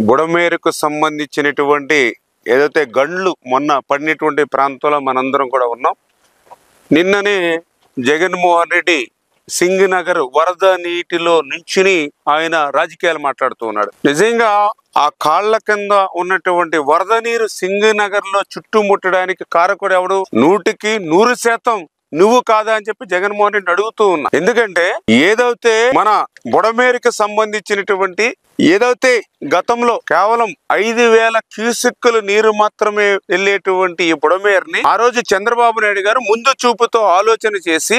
బుడమేరుకు సంబంధించినటువంటి ఏదైతే గండ్లు మొన్న పడినటువంటి ప్రాంతంలో మనందరం కూడా ఉన్నాం. నిన్ననే జగన్మోహన్ రెడ్డి సింగనగర్ వరద నీటిలో నుంచుని ఆయన రాజకీయాలు మాట్లాడుతూ ఉన్నాడు. నిజంగా ఆ కాళ్ల కింద ఉన్నటువంటి వరద నీరు సింగనగర్ లో చుట్టుముట్టడానికి కారకుడు ఎవడు? 100% నువ్వు కాదా అని చెప్పి జగన్మోహన్ రెడ్డి అడుగుతూ ఉన్నా. ఎందుకంటే ఏదైతే మన బుడమేరుకు సంబంధించినటువంటి ఏదైతే గతంలో కేవలం 5,000 క్యూసెక్కులు నీరు మాత్రమే వెళ్ళేటువంటి ఈ బుడమేరుని ఆ రోజు చంద్రబాబు నాయుడు గారు ముందు చూపుతో ఆలోచన చేసి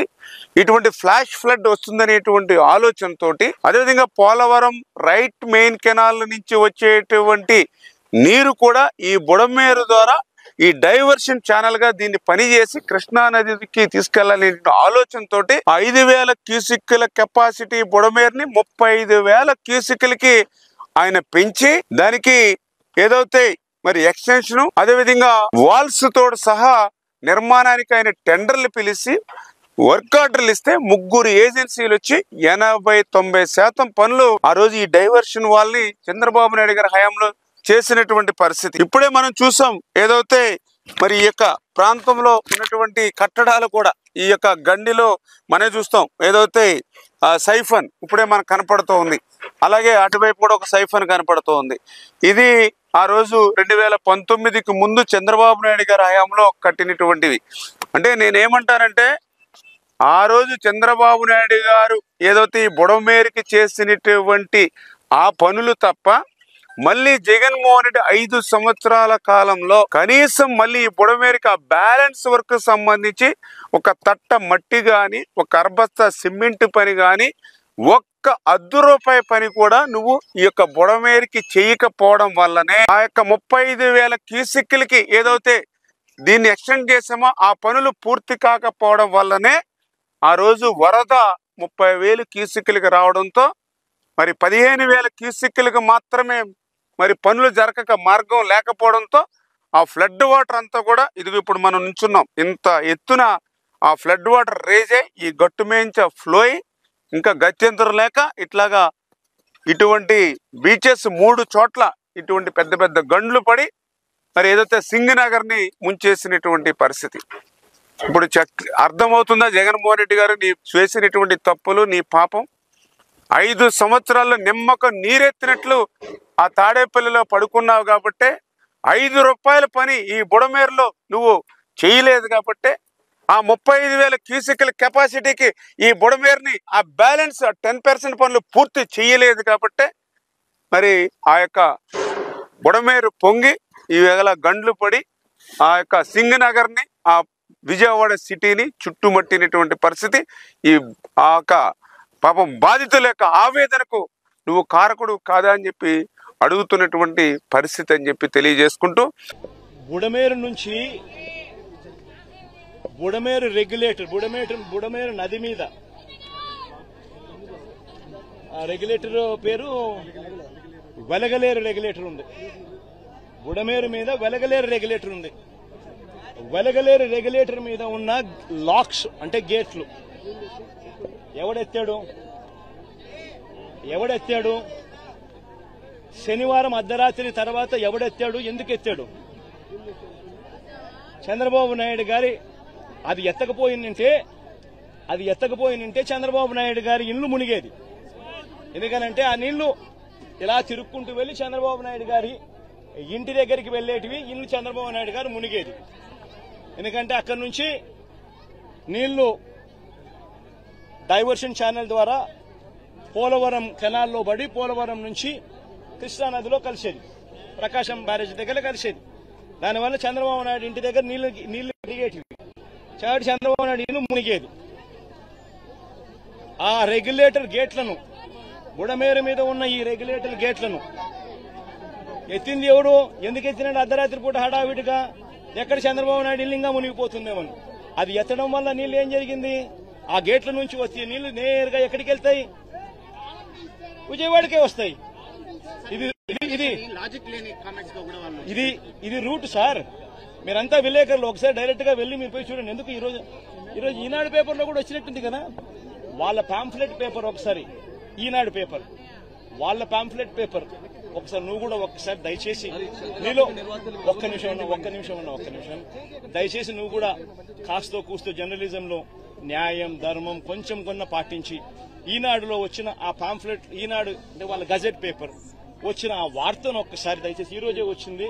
ఇటువంటి ఫ్లాష్ ఫ్లడ్ వస్తుందనేటువంటి ఆలోచనతోటి, అదేవిధంగా పోలవరం రైట్ మెయిన్ కెనాల్ నుంచి వచ్చేటువంటి నీరు కూడా ఈ బుడమేరు ద్వారా ఈ డైవర్షన్ ఛానల్ గా దీన్ని పనిచేసి కృష్ణా నదికి తీసుకెళ్లాలనే ఆలోచనతోటి 5,000 క్యూసెక్కుల కెపాసిటీ బుడమేరుని 35,000 క్యూసెక్కులకి ఆయన పెంచి దానికి ఏదైతే మరి ఎక్స్టెన్షన్ అదేవిధంగా వాల్స్ తోడు సహా నిర్మాణానికి ఆయన టెండర్లు పిలిచి వర్క్ ఆర్డర్లు ఇస్తే 3 ఏజెన్సీలు వచ్చి 80-90% పనులు ఆ రోజు ఈ డైవర్షన్ వాళ్ళని చంద్రబాబు నాయుడు గారి హయాంలో చేసినటువంటి పరిస్థితి ఇప్పుడే మనం చూసాం. ఏదైతే మరి ఈ యొక్క ప్రాంతంలో ఉన్నటువంటి కట్టడాలు కూడా ఈ యొక్క గండిలో మనం చూస్తాం. ఏదైతే సైఫన్ ఇప్పుడే మనకు కనపడుతూ ఉంది, అలాగే అటువైపు కూడా ఒక సైఫన్ కనపడుతూ ఉంది. ఇది ఆ రోజు 2019కి ముందు చంద్రబాబు నాయుడు గారి హయాంలో కట్టినటువంటివి. అంటే నేనేమంటానంటే ఆ రోజు చంద్రబాబు నాయుడు గారు ఏదైతే ఈ బుడమేరుకి చేసినటువంటి ఆ పనులు తప్ప మళ్ళీ జగన్మోహన్ రెడ్డి 5 సంవత్సరాల కాలంలో కనీసం మళ్ళీ ఈ బుడమేరుకి ఆ బ్యాలెన్స్ వర్క్ సంబంధించి ఒక తట్ట మట్టి కానీ ఒక అర్బస్తా సిమెంట్ పని కానీ ఒక్క ₹1 పని కూడా నువ్వు ఈ యొక్క బుడమేరుకి చేయకపోవడం వల్లనే ఆ యొక్క 35,000 క్యూసెక్కులకి ఏదైతే దీన్ని ఎక్స్టెండ్ చేసామో ఆ పనులు పూర్తి కాకపోవడం వల్లనే ఆ రోజు వరద 30,000 క్యూసెక్కులకి రావడంతో మరి 15,000 క్యూసెక్కులకు మాత్రమే మరి పనులు జరగక మార్గం లేకపోవడంతో ఆ ఫ్లడ్ వాటర్ అంతా కూడా ఇది ఇప్పుడు మనం నుంచున్నాం. ఇంత ఎత్తున ఆ ఫ్లడ్ వాటర్ రేజ్ అయ్యి ఈ గట్టు మేంచ ఫ్లో అయ్యి ఇంకా గత్యంతరం లేక ఇట్లాగా ఇటువంటి బీచెస్ 3 చోట్ల ఇటువంటి పెద్ద పెద్ద గండ్లు పడి మరి ఏదైతే సింగనగర్ని ముంచేసినటువంటి పరిస్థితి. ఇప్పుడు అర్థమవుతుందా జగన్మోహన్ రెడ్డి గారు నీ చేసినటువంటి తప్పులు, నీ పాపం? 5 సంవత్సరాల్లో నిమ్మకం నీరెత్తినట్లు ఆ తాడేపల్లిలో పడుకున్నావు కాబట్టే ₹5 పని ఈ బుడమేరులో నువ్వు చేయలేదు కాబట్టే ఆ 35,000 క్యూసెక్కుల కెపాసిటీకి ఈ బుడమేరుని ఆ బ్యాలెన్స్ 10% పనులు పూర్తి చేయలేదు కాబట్టే మరి ఆ యొక్క బుడమేరు పొంగి ఈ వేళ గండ్లు పడి ఆ యొక్క సింగనగర్ని ఆ విజయవాడ సిటీని చుట్టుముట్టినటువంటి పరిస్థితి. ఈ ఆ యొక్క పాపం బాధితుల యొక్క ఆవేదనకు నువ్వు కారకుడు కాదా అని చెప్పి అడుగుతున్నటువంటి పరిస్థితి అని చెప్పి తెలియజేసుకుంటూ, బుడమేరు నుంచి బుడమేరు నది మీద ఆ రెగ్యులేటర్ పేరు వెలగలేరు రెగ్యులేటర్ ఉంది. బుడమేరు మీద వెలగలేరు రెగ్యులేటర్ ఉంది. వెలగలేరు రెగ్యులేటర్ మీద ఉన్న లాక్స్ అంటే గేట్లు ఎవడెత్తాడు? శనివారం అర్ధరాత్రి తర్వాత ఎవడెత్తాడు? ఎందుకు ఎత్తాడు? చంద్రబాబు నాయుడు గారి అది ఎత్తకపోయిందంటే చంద్రబాబు నాయుడు గారి ఇల్లు మునిగేది. ఎందుకనంటే ఆ నీళ్లు ఇలా తిరుక్కుంటూ వెళ్లి చంద్రబాబు నాయుడు గారి ఇంటి దగ్గరికి వెళ్లేటివి, ఇల్లు చంద్రబాబు నాయుడు గారు మునిగేది. ఎందుకంటే అక్కడి నుంచి నీళ్లు డైవర్షన్ ఛానల్ ద్వారా పోలవరం కెనాల్లో పడి పోలవరం నుంచి కృష్ణా నదిలో కలిసేది, ప్రకాశం బ్యారేజ్ దగ్గర కలిసేది. దానివల్ల చంద్రబాబు నాయుడు ఇంటి దగ్గర నీళ్లు దిగేటివి, చంద్రబాబు నాయుడు ఇల్లు మునిగేది. ఆ రెగ్యులేటర్ గేట్లను, బుడమేరు మీద ఉన్న ఈ రెగ్యులేటర్ గేట్లను ఎత్తింది ఎవడు? ఎందుకు ఎత్తినాడు? అర్ధరాత్రి పూట హడావిడిగా ఎక్కడ చంద్రబాబు నాయుడు ఇల్లు ఇంకా మునిగిపోతుందేమని. అది ఎత్తడం వల్ల నీళ్లు ఏం జరిగింది? ఆ గేట్ల నుంచి వచ్చే నీళ్లు నేరుగా ఎక్కడికి వెళ్తాయి? విజయవాడకే వస్తాయి. ఇది రూట్ సార్. మీరంతా విలేకరులు ఒకసారి డైరెక్ట్ గా వెళ్లి మీరు పోయి చూడండి. ఎందుకు ఈ రోజు ఈనాడు పేపర్లో కూడా వచ్చినట్టుంది కదా వాళ్ళ పాంఫ్లెట్ పేపర్, ఒకసారి ఈనాడు పేపర్ వాళ్ళ పాంఫ్లెట్ పేపర్ ఒకసారి నువ్వు కూడా ఒక్కసారి దయచేసి నీలో ఒక్క నిమిషం దయచేసి నువ్వు కూడా కాస్తో కూస్తో జర్నలిజంలో న్యాయం ధర్మం కొంచెం కొన్న పాటించి ఈనాడులో వచ్చిన ఆ పాంఫ్లెట్ ఈనాడు అంటే వాళ్ళ గజెట్ పేపర్ వచ్చిన ఆ వార్తను ఒక్కసారి దయచేసి ఈ రోజే వచ్చింది,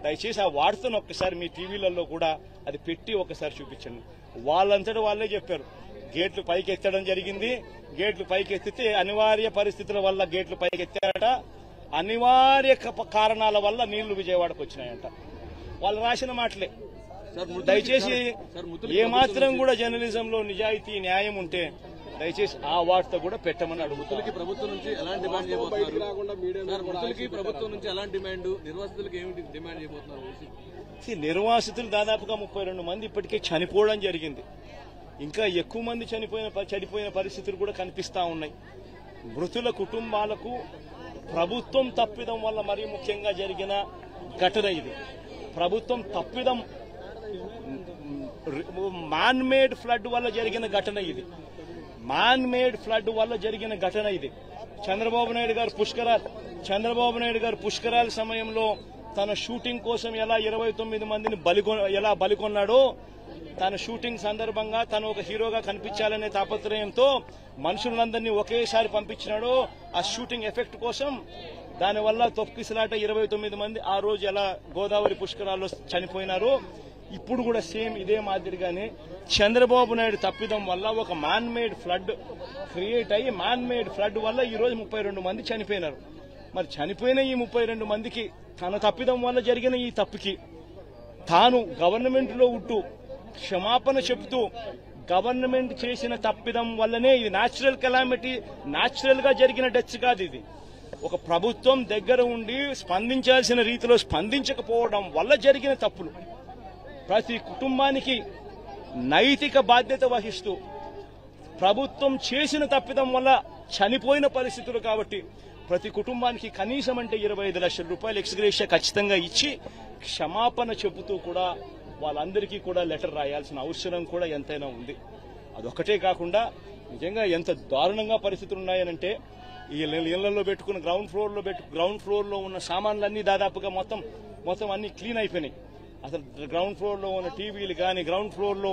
దయచేసి ఆ వార్తను ఒక్కసారి మీ టీవీలలో కూడా అది పెట్టి ఒకసారి చూపించండి. వాళ్ళంతటా వాళ్ళే చెప్పారు గేట్లు పైకి ఎత్తడం జరిగింది, గేట్లు పైకి ఎత్తితే అనివార్య పరిస్థితుల వల్ల గేట్లు పైకి ఎత్తారట, అనివార్య కారణాల వల్ల నీళ్లు విజయవాడకు వచ్చినాయంట. వాళ్ళు రాసిన మాటలే. దయచేసి ఏమాత్రం కూడా జర్నలిజంలో నిజాయితీ న్యాయం ఉంటే దయచేసి ఆ వార్త కూడా పెట్టమని అడుగుతారు. ప్రభుత్వం నుంచి ఎలాంటి డిమాండ్ చేయబోతున్నారు? ప్రభుత్వం నుంచి ఎలాంటి డిమాండ్, నిర్వాసితులకు ఏమిటి డిమాండ్ చేయబోతున్నారు? నిర్వాసితులు దాదాపుగా 32 మంది ఇప్పటికే చనిపోవడం జరిగింది. ఇంకా ఎక్కువ మంది చనిపోయిన పరిస్థితులు కూడా కనిపిస్తా ఉన్నాయి. మృతుల కుటుంబాలకు ప్రభుత్వం తప్పిదం వల్ల మరీ ముఖ్యంగా జరిగిన ఘటన ఇది. ప్రభుత్వం తప్పిదం మ్యాన్ మేడ్ ఫ్లడ్ వల్ల జరిగిన ఘటన ఇది. మ్యాన్ మేడ్ ఫ్లడ్ వల్ల జరిగిన ఘటన ఇది. చంద్రబాబు నాయుడు గారు పుష్కరాల సమయంలో తన షూటింగ్ కోసం ఎలా 29 మందిని ఎలా బలికొన్నాడో, తన షూటింగ్ సందర్భంగా తను ఒక హీరోగా కనిపించాలనే తాపత్రయంతో మనుషులందరినీ ఒకేసారి పంపించినాడో ఆ షూటింగ్ ఎఫెక్ట్ కోసం, దానివల్ల తొక్కిసలాట 29 మంది ఆ రోజు ఎలా గోదావరి పుష్కరాల్లో చనిపోయినారో, ఇప్పుడు కూడా సేమ్ ఇదే మాదిరిగానే చంద్రబాబు నాయుడు తప్పిదం వల్ల ఒక మ్యాన్ మేడ్ ఫ్లడ్ క్రియేట్ అయ్యి మ్యాన్ మేడ్ ఫ్లడ్ వల్ల ఈ రోజు 32 మంది చనిపోయినారు. మరి చనిపోయిన ఈ 32 మందికి తన తప్పిదం వల్ల జరిగిన ఈ తప్పుకి తాను గవర్నమెంట్ లో ఉంటూ క్షమాపణ చెబుతూ గవర్నమెంట్ చేసిన తప్పిదం వల్లనే ఇది న్యాచురల్ కెలామిటీ, న్యాచురల్ గా జరిగిన డెత్స్ కాదు. ఇది ఒక ప్రభుత్వం దగ్గర ఉండి స్పందించాల్సిన రీతిలో స్పందించకపోవడం వల్ల జరిగిన తప్పులు. ప్రతి కుటుంబానికి నైతిక బాధ్యత వహిస్తూ ప్రభుత్వం చేసిన తప్పిదం వల్ల చనిపోయిన పరిస్థితులు కాబట్టి ప్రతి కుటుంబానికి కనీసం అంటే 25 లక్షల రూపాయలు ఎక్స్గ్రేషియా ఖచ్చితంగా ఇచ్చి క్షమాపణ చెబుతూ కూడా వాళ్ళందరికీ కూడా లెటర్ రాయాల్సిన అవసరం కూడా ఎంతైనా ఉంది. అదొక్కటే కాకుండా నిజంగా ఎంత దారుణంగా పరిస్థితులు ఉన్నాయనంటే ఈ ఇళ్లలో పెట్టుకున్న గ్రౌండ్ ఫ్లోర్ లో ఉన్న సామాన్లన్నీ దాదాపుగా మొత్తం అన్ని క్లీన్ అయిపోయినాయి. అసలు గ్రౌండ్ ఫ్లోర్ లో ఉన్న టీవీలు కానీ, గ్రౌండ్ ఫ్లోర్ లో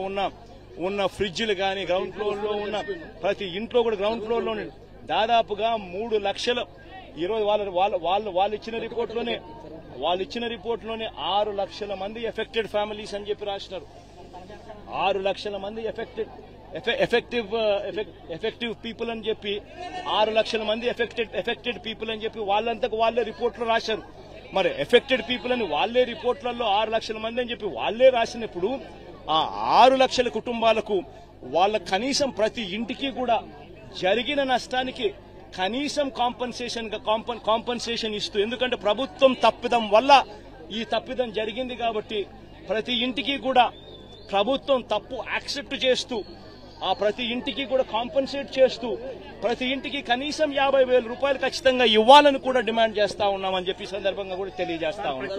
ఉన్న ఫ్రిడ్జ్లు కానీ, గ్రౌండ్ ఫ్లోర్ లో ఉన్న ప్రతి ఇంట్లో కూడా గ్రౌండ్ ఫ్లోర్ లో దాదాపుగా 3 లక్షల ఈరోజు వాళ్ళు ఇచ్చిన రిపోర్ట్లోనే 6 లక్షల మంది ఎఫెక్టెడ్ ఫ్యామిలీస్ అని చెప్పి రాసినారు. 6 లక్షల మంది ఎఫెక్టివ్ పీపుల్ అని చెప్పి 6 లక్షల మంది ఎఫెక్టెడ్ పీపుల్ అని చెప్పి వాళ్ళంతకు వాళ్ళే రిపోర్ట్లో రాశారు. మరి ఎఫెక్టెడ్ పీపుల్ అని వాళ్ళే రిపోర్ట్లలో 6 లక్షల మంది అని చెప్పి వాళ్ళే రాసినప్పుడు ఆ 6 లక్షల కుటుంబాలకు వాళ్ళ కనీసం ప్రతి ఇంటికి కూడా జరిగిన నష్టానికి కనీసం కాంపన్సేషన్ ఇస్తూ, ఎందుకంటే ప్రభుత్వం తప్పిదం వల్ల ఈ తప్పిదం జరిగింది కాబట్టి ప్రతి ఇంటికి కూడా ప్రభుత్వం తప్పు యాక్సెప్ట్ చేస్తూ ఆ ప్రతి ఇంటికి కూడా కాంపన్సేట్ చేస్తూ ప్రతి ఇంటికి కనీసం 50,000 రూపాయలు ఖచ్చితంగా ఇవ్వాలని కూడా డిమాండ్ చేస్తా ఉన్నామని చెప్పి సందర్భంగా కూడా తెలియజేస్తా ఉన్నాం.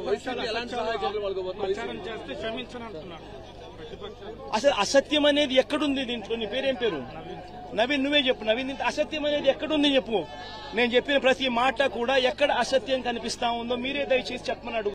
అసలు అసత్యం అనేది ఎక్కడుంది దీంట్లో? నీ పేరేం పేరు? నవీన్, నువ్వే చెప్పు. నవీన్, అసత్యం అనేది ఎక్కడుంది చెప్పు. నేను చెప్పిన ప్రతి మాట కూడా ఎక్కడ అసత్యం కనిపిస్తా ఉందో మీరే దయచేసి చెప్పమని అడుగు.